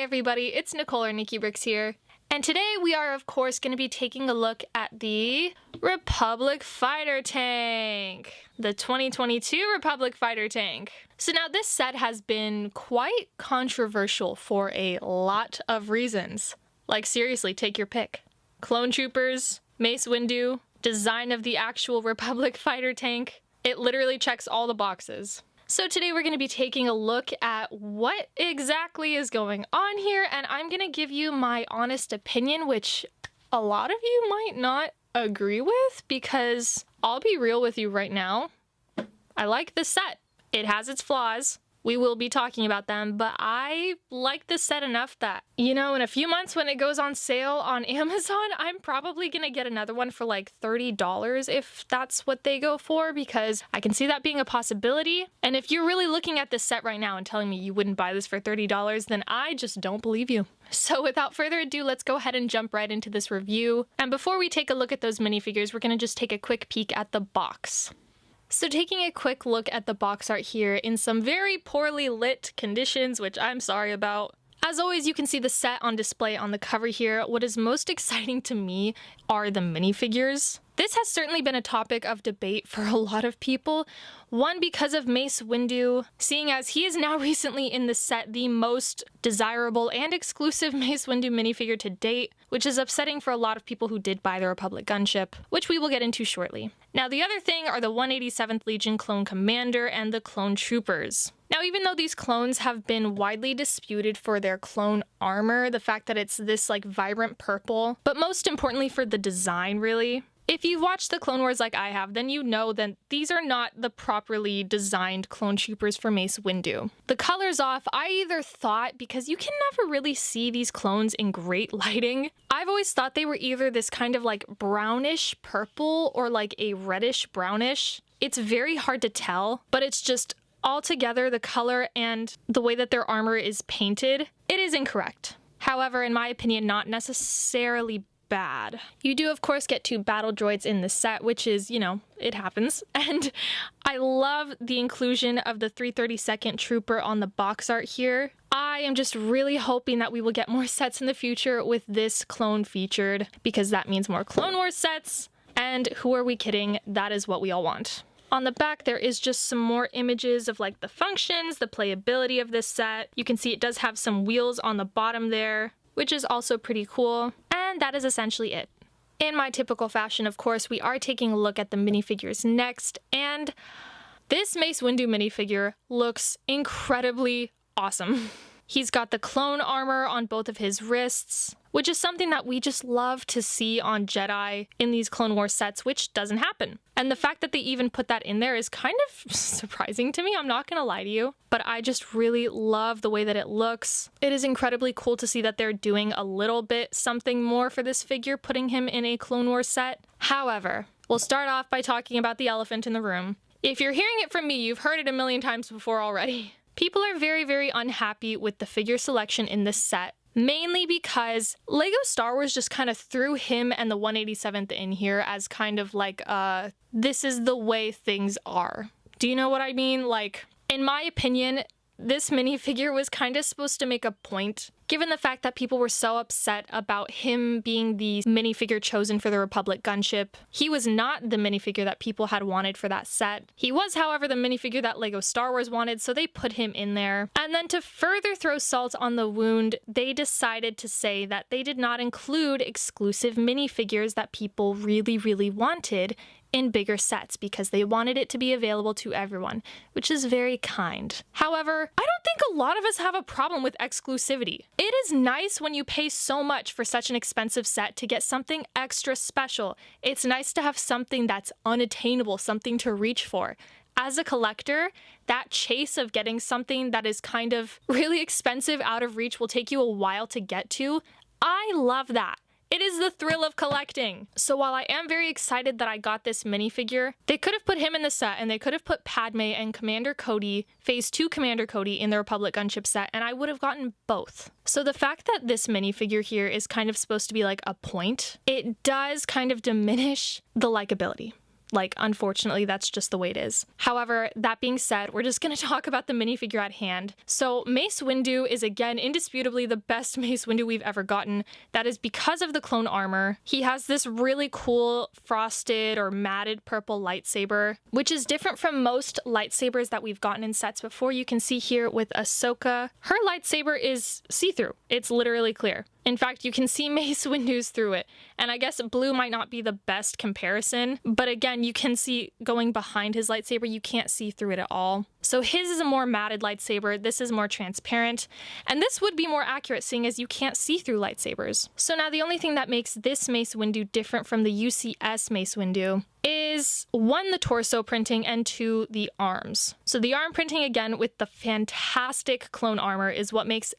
everybody, it's Nicole or Nikki Bricks here, and today we are of course going to be taking a look at the Republic Fighter Tank. The 2022 Republic Fighter Tank. So now this set has been quite controversial for a lot of reasons. Like seriously, take your pick. Clone Troopers, Mace Windu, design of the actual Republic Fighter Tank. It literally checks all the boxes. So today we're going to be taking a look at what exactly is going on here, and I'm going to give you my honest opinion, which a lot of you might not agree with, because I'll be real with you right now. I like this set. It has its flaws. We will be talking about them, but I like this set enough that, you know, in a few months when it goes on sale on Amazon, I'm probably gonna get another one for like $30 if that's what they go for, because I can see that being a possibility. And if you're really looking at this set right now and telling me you wouldn't buy this for $30, then I just don't believe you. So without further ado, let's go ahead and jump right into this review. And before we take a look at those minifigures, we're gonna just take a quick peek at the box. So taking a quick look at the box art here in some very poorly lit conditions, which I'm sorry about. As always, you can see the set on display on the cover here. What is most exciting to me are the minifigures. This has certainly been a topic of debate for a lot of people. One, because of Mace Windu, seeing as he is now recently in the set the most desirable and exclusive Mace Windu minifigure to date, which is upsetting for a lot of people who did buy the Republic gunship, which we will get into shortly. Now the other thing are the 187th Legion Clone Commander and the Clone Troopers. Now even though these clones have been widely disputed for their clone armor, the fact that it's this like vibrant purple, but most importantly for the design really, if you've watched the Clone Wars like I have, then you know that these are not the properly designed clone troopers for Mace Windu. The color's off, I either thought, because you can never really see these clones in great lighting, I've always thought they were either this kind of like brownish purple or like a reddish brownish. It's very hard to tell, but it's just altogether the color and the way that their armor is painted, it is incorrect. However, in my opinion, not necessarily bad. You do of course get 2 battle droids in the set, which is, you know, it happens. And I love the inclusion of the 332nd Trooper on the box art here. I am just really hoping that we will get more sets in the future with this clone featured, because that means more Clone Wars sets, and who are we kidding, that is what we all want. On the back, there is just some more images of like the functions, the playability of this set. You can see it does have some wheels on the bottom there, which is also pretty cool. And that is essentially it. In my typical fashion, of course, we are taking a look at the minifigures next, and this Mace Windu minifigure looks incredibly awesome. He's got the clone armor on both of his wrists, which is something that we just love to see on Jedi in these Clone Wars sets, which doesn't happen. And the fact that they even put that in there is kind of surprising to me, I'm not gonna lie to you. But I just really love the way that it looks. It is incredibly cool to see that they're doing a little bit something more for this figure, putting him in a Clone Wars set. However, we'll start off by talking about the elephant in the room. If you're hearing it from me, you've heard it a million times before already. People are very, very unhappy with the figure selection in this set, mainly because LEGO Star Wars just kind of threw him and the 187th in here as kind of like, this is the way things are. Do you know what I mean? Like, in my opinion, this minifigure was kind of supposed to make a point, given the fact that people were so upset about him being the minifigure chosen for the Republic gunship. He was not the minifigure that people had wanted for that set. He was, however, the minifigure that LEGO Star Wars wanted, so they put him in there. And then to further throw salt on the wound, they decided to say that they did not include exclusive minifigures that people really, really wanted in bigger sets, because they wanted it to be available to everyone, which is very kind. However, I don't think a lot of us have a problem with exclusivity. It is nice when you pay so much for such an expensive set to get something extra special. It's nice to have something that's unattainable, something to reach for. As a collector, that chase of getting something that is kind of really expensive, out of reach, will take you a while to get to. I love that. It is the thrill of collecting. So while I am very excited that I got this minifigure, they could have put him in the set, and they could have put Padme and Commander Cody, Phase 2 Commander Cody, in the Republic gunship set, and I would have gotten both. So the fact that this minifigure here is kind of supposed to be like a point, it does kind of diminish the likability. Like, unfortunately, that's just the way it is. However, that being said, we're just gonna talk about the minifigure at hand. So Mace Windu is again indisputably the best Mace Windu we've ever gotten. That is because of the clone armor. He has this really cool frosted or matted purple lightsaber, which is different from most lightsabers that we've gotten in sets before. You can see here with Ahsoka, her lightsaber is see-through. It's literally clear. In fact, you can see Mace Windu's through it. And I guess blue might not be the best comparison, but again, you can see going behind his lightsaber, you can't see through it at all. So his is a more matted lightsaber, this is more transparent, and this would be more accurate seeing as you can't see through lightsabers. So now the only thing that makes this Mace Windu different from the UCS Mace Windu is 1, the torso printing, and 2, the arms. So the arm printing, again, with the fantastic clone armor is what makes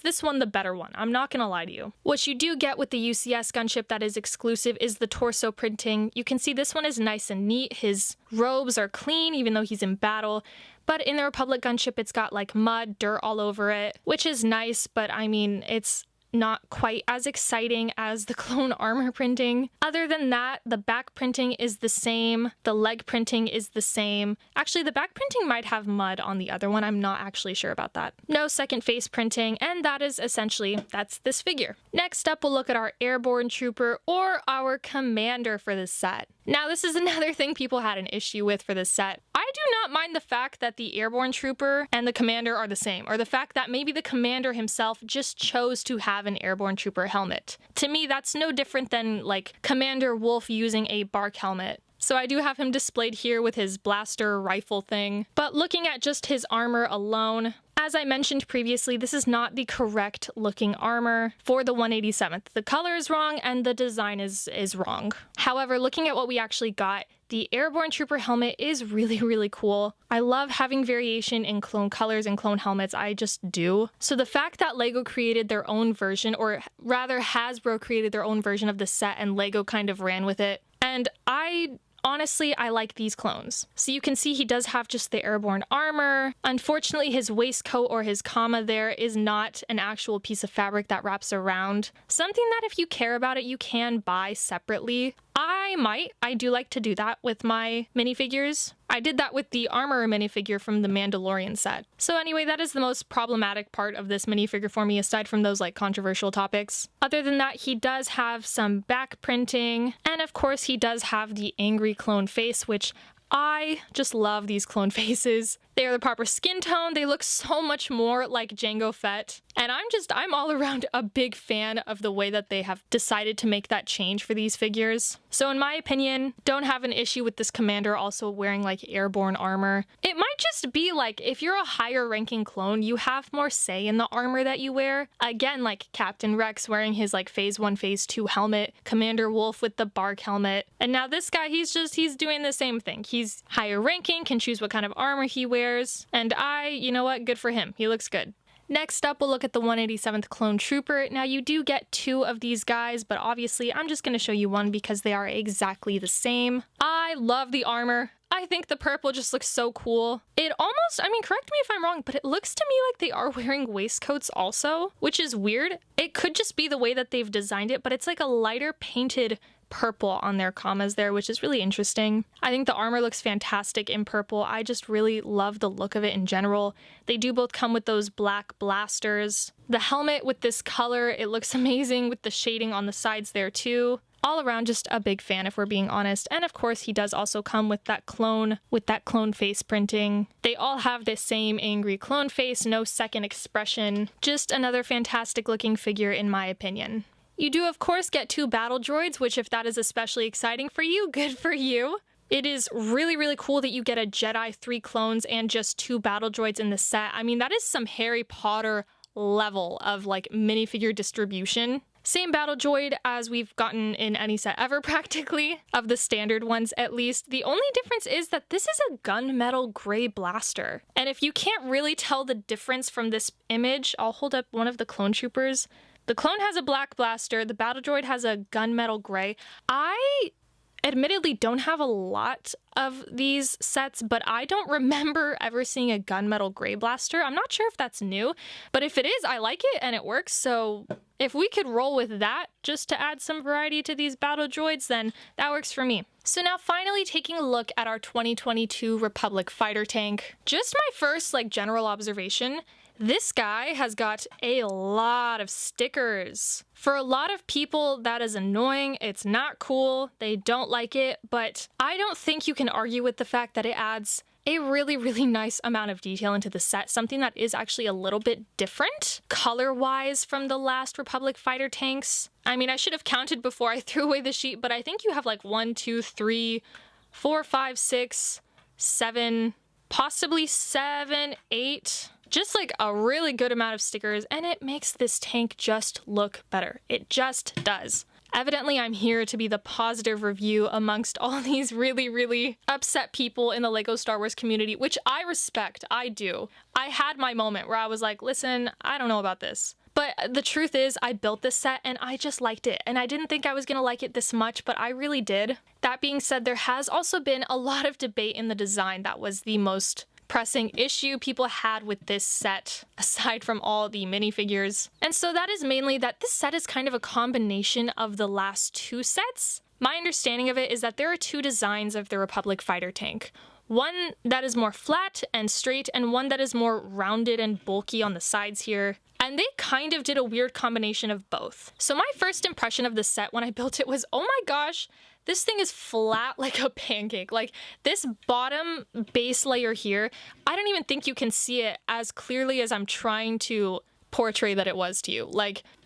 this one the better one. I'm not gonna lie to you. What you do get with the UCS gunship that is exclusive is the torso printing. You can see this one is nice and neat. His robes are clean, even though he's in battle. But in the Republic gunship, it's got like mud, dirt all over it, which is nice, but I mean, it's not quite as exciting as the clone armor printing. Other than that, the back printing is the same, the leg printing is the same. Actually, the back printing might have mud on the other one, I'm not actually sure about that. No second face printing, and that is essentially, that's this figure. Next up, we'll look at our Airborne Trooper, or our commander for this set. Now, this is another thing people had an issue with for this set. I do not mind the fact that the Airborne Trooper and the commander are the same, or the fact that maybe the commander himself just chose to have an Airborne Trooper helmet. To me, that's no different than like Commander Wolf using a bark helmet. So I do have him displayed here with his blaster rifle thing. But looking at just his armor alone, as I mentioned previously, this is not the correct looking armor for the 187th. The color is wrong and the design is wrong. However, looking at what we actually got, the Airborne Trooper helmet is really, really cool. I love having variation in clone colors and clone helmets, I just do. So the fact that LEGO created their own version, or rather Hasbro created their own version of the set and LEGO kind of ran with it, and honestly, I like these clones. So you can see he does have just the airborne armor. Unfortunately, his waistcoat or his comma there is not an actual piece of fabric that wraps around. Something that if you care about it, you can buy separately. I do like to do that with my minifigures. I did that with the armor minifigure from the Mandalorian set. So anyway, that is the most problematic part of this minifigure for me, aside from those like controversial topics. Other than that, he does have some back printing, and of course he does have the angry clone face, which I just love these clone faces. They are the proper skin tone, they look so much more like Jango Fett, and I'm all around a big fan of the way that they have decided to make that change for these figures. So in my opinion, don't have an issue with this commander also wearing like airborne armor. It might just be like, if you're a higher ranking clone, you have more say in the armor that you wear. Again, like Captain Rex wearing his like Phase 1, Phase 2 helmet, Commander Wolf with the bark helmet, and now this guy, he's doing the same thing. He's higher ranking, can choose what kind of armor he wears, and you know what, good for him, he looks good. Next up, we'll look at the 187th Clone Trooper. Now, you do get 2 of these guys, but obviously I'm just going to show you one because they are exactly the same. I love the armor. I think the purple just looks so cool. It almost, I mean, correct me if I'm wrong, but it looks to me like they are wearing waistcoats also, which is weird. It could just be the way that they've designed it, but it's like a lighter painted purple on their commas there, which is really interesting. I think the armor looks fantastic in purple. I just really love the look of it in general. They do both come with those black blasters. The helmet with this color, it looks amazing with the shading on the sides there too. All around, just a big fan if we're being honest. And of course, he does also come with that clone face printing. They all have the same angry clone face, no second expression. Just another fantastic looking figure in my opinion. You do of course get 2 battle droids, which if that is especially exciting for you, good for you. It is really, really cool that you get a Jedi, 3 clones, and just 2 battle droids in the set. I mean, that is some Harry Potter level of like minifigure distribution. Same battle droid as we've gotten in any set ever practically, of the standard ones at least. The only difference is that this is a gunmetal gray blaster. And if you can't really tell the difference from this image, I'll hold up one of the clone troopers. The clone has a black blaster, the battle droid has a gunmetal gray. I admittedly don't have a lot of these sets, but I don't remember ever seeing a gunmetal gray blaster. I'm not sure if that's new, but if it is, I like it and it works, so if we could roll with that just to add some variety to these battle droids, then that works for me. So now finally taking a look at our 2022 Republic fighter tank. Just my first general observation, this guy has got a lot of stickers. For a lot of people, that is annoying. It's not cool. They don't like it, but I don't think you can argue with the fact that it adds a really, really nice amount of detail into the set, something that is actually a little bit different color-wise from the last Republic fighter tanks. I mean, I should have counted before I threw away the sheet, but I think you have 1, 2, 3, 4, 5, 6, 7, possibly 7, 8. Just a really good amount of stickers, and it makes this tank just look better. It just does. Evidently, I'm here to be the positive review amongst all these really, really upset people in the LEGO Star Wars community, which I respect. I do. I had my moment where I was like, listen, I don't know about this. But the truth is, I built this set and I just liked it. And I didn't think I was going to like it this much, but I really did. That being said, there has also been a lot of debate in the design. That was the most pressing issue people had with this set, aside from all the minifigures. And so that is mainly that this set is kind of a combination of the last two sets. My understanding of it is that there are two designs of the Republic fighter tank. One that is more flat and straight, and one that is more rounded and bulky on the sides here. And they kind of did a weird combination of both. So my first impression of the set when I built it was, oh my gosh, this thing is flat like a pancake. This bottom base layer here, I don't even think you can see it as clearly as I'm trying to portray that it was to you.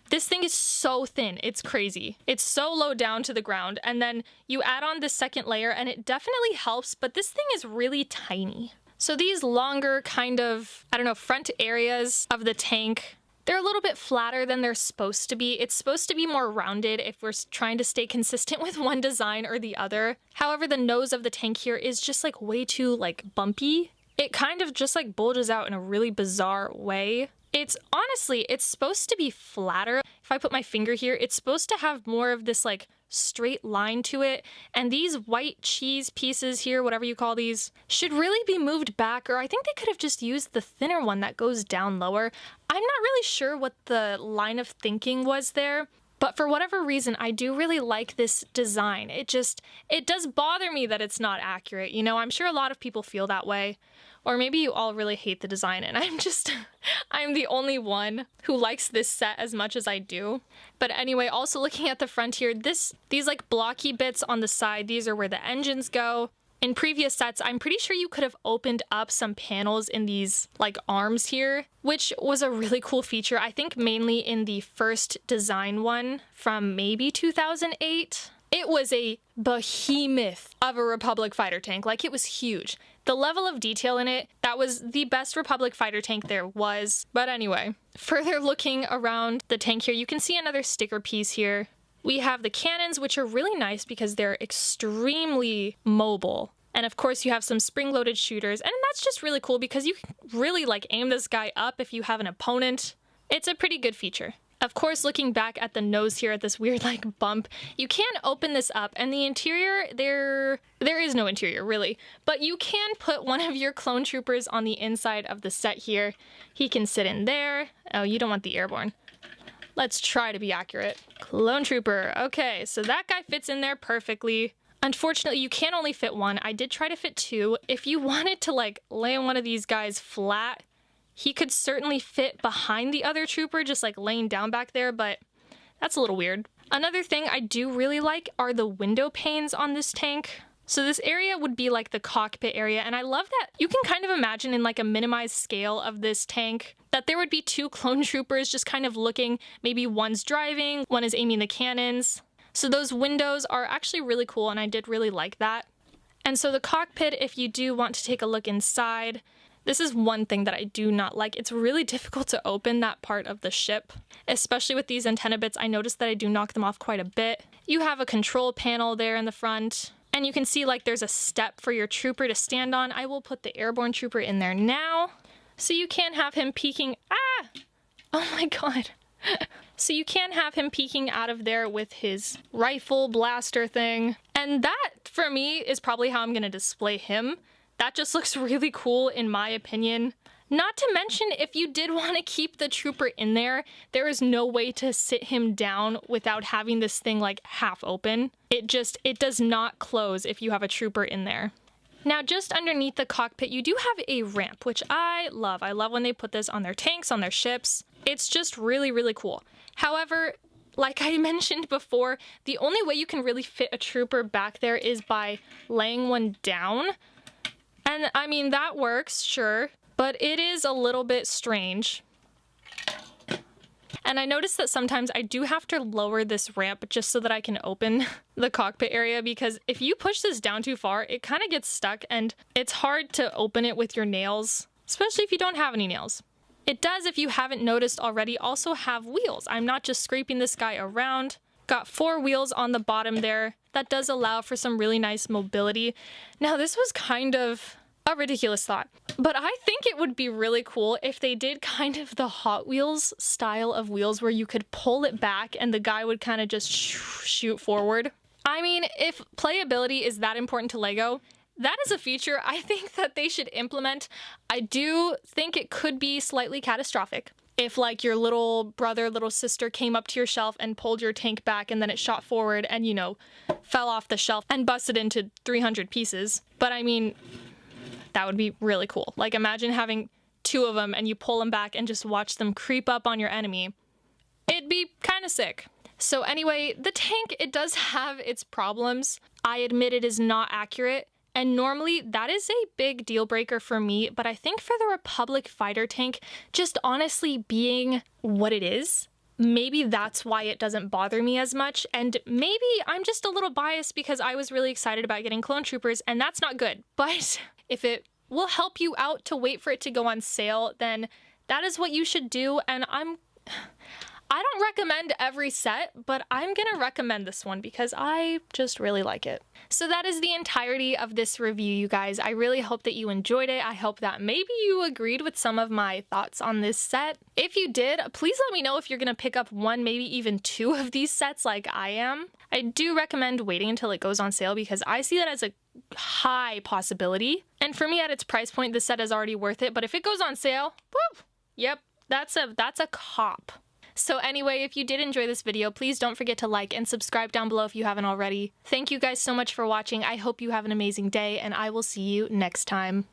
This thing is so thin, it's crazy. It's so low down to the ground, and then you add on this second layer and it definitely helps, but this thing is really tiny. So these longer kind of, front areas of the tank, they're a little bit flatter than they're supposed to be. It's supposed to be more rounded if we're trying to stay consistent with one design or the other. However, the nose of the tank here is just way too bumpy. It kind of just bulges out in a really bizarre way. It's supposed to be flatter. If I put my finger here, it's supposed to have more of this straight line to it. And these white cheese pieces here, whatever you call these, should really be moved back, or I think they could have just used the thinner one that goes down lower. I'm not really sure what the line of thinking was there, but for whatever reason, I do really like this design. It does bother me that it's not accurate. I'm sure a lot of people feel that way. Or maybe you all really hate the design and I'm the only one who likes this set as much as I do. But anyway, also looking at the front here, these blocky bits on the side, these are where the engines go. In previous sets, I'm pretty sure you could have opened up some panels in these arms here, which was a really cool feature. I think mainly in the first design one from maybe 2008. It was a behemoth of a Republic fighter tank. It was huge. The level of detail in it, that was the best Republic fighter tank there was. But anyway, further looking around the tank here, you can see another sticker piece here. We have the cannons, which are really nice because they're extremely mobile. And of course you have some spring-loaded shooters, and that's just really cool because you can really aim this guy up if you have an opponent. It's a pretty good feature. Of course, looking back at the nose here at this weird bump, you can open this up, and the interior, there is no interior really, but you can put one of your clone troopers on the inside of the set here. He can sit in there. Oh, you don't want the airborne. Let's try to be accurate. Clone trooper. Okay, so that guy fits in there perfectly. Unfortunately, you can only fit one. I did try to fit two. If you wanted to lay one of these guys flat, he could certainly fit behind the other trooper, just laying down back there, but that's a little weird. Another thing I do really like are the window panes on this tank. So this area would be the cockpit area, and I love that you can kind of imagine in a minimized scale of this tank that there would be two clone troopers just kind of looking, maybe one's driving, one is aiming the cannons. So those windows are actually really cool, and I did really like that. And so the cockpit, if you do want to take a look inside, this is one thing that I do not like. It's really difficult to open that part of the ship, especially with these antenna bits. I noticed that I do knock them off quite a bit. You have a control panel there in the front, and you can see there's a step for your trooper to stand on. I will put the Airborne Trooper in there now, so you can have him peeking. Ah! Oh my god. So you can have him peeking out of there with his rifle blaster thing. And that, for me, is probably how I'm going to display him. That just looks really cool in my opinion. Not to mention, if you did want to keep the trooper in there, there is no way to sit him down without having this thing like half open. It does not close if you have a trooper in there. Now, just underneath the cockpit, you do have a ramp, which I love. I love when they put this on their tanks, on their ships. It's just really, really cool. However, like I mentioned before, the only way you can really fit a trooper back there is by laying one down. And I mean, that works, sure, but it is a little bit strange. And I noticed that sometimes I do have to lower this ramp just so that I can open the cockpit area, because if you push this down too far, it kind of gets stuck and it's hard to open it with your nails, especially if you don't have any nails. It does, if you haven't noticed already, also have wheels. I'm not just scraping this guy around. Got 4 wheels on the bottom there. That does allow for some really nice mobility. Now, this was kind of a ridiculous thought, but I think it would be really cool if they did kind of the Hot Wheels style of wheels where you could pull it back and the guy would kind of just shoot forward. I mean, if playability is that important to LEGO, that is a feature I think that they should implement. I do think it could be slightly catastrophic if like your little brother, little sister came up to your shelf and pulled your tank back and then it shot forward and, you know, fell off the shelf and busted into 300 pieces. But I mean, that would be really cool. Like, imagine having 2 of them and you pull them back and just watch them creep up on your enemy. It'd be kind of sick. So anyway, the tank, it does have its problems. I admit it is not accurate, and normally that is a big deal breaker for me, but I think for the Republic fighter tank, just honestly being what it is, maybe that's why it doesn't bother me as much, and maybe I'm just a little biased because I was really excited about getting clone troopers, and that's not good. But if it will help you out to wait for it to go on sale, then that is what you should do, and I don't recommend every set, but I'm gonna recommend this one because I just really like it. So that is the entirety of this review, you guys. I really hope that you enjoyed it. I hope that maybe you agreed with some of my thoughts on this set. If you did, please let me know if you're gonna pick up 1, maybe even 2 of these sets like I am. I do recommend waiting until it goes on sale because I see that as a high possibility. And for me, at its price point, this set is already worth it. But if it goes on sale, woo, yep, that's a cop. So anyway, if you did enjoy this video, please don't forget to like and subscribe down below if you haven't already. Thank you guys so much for watching. I hope you have an amazing day, and I will see you next time.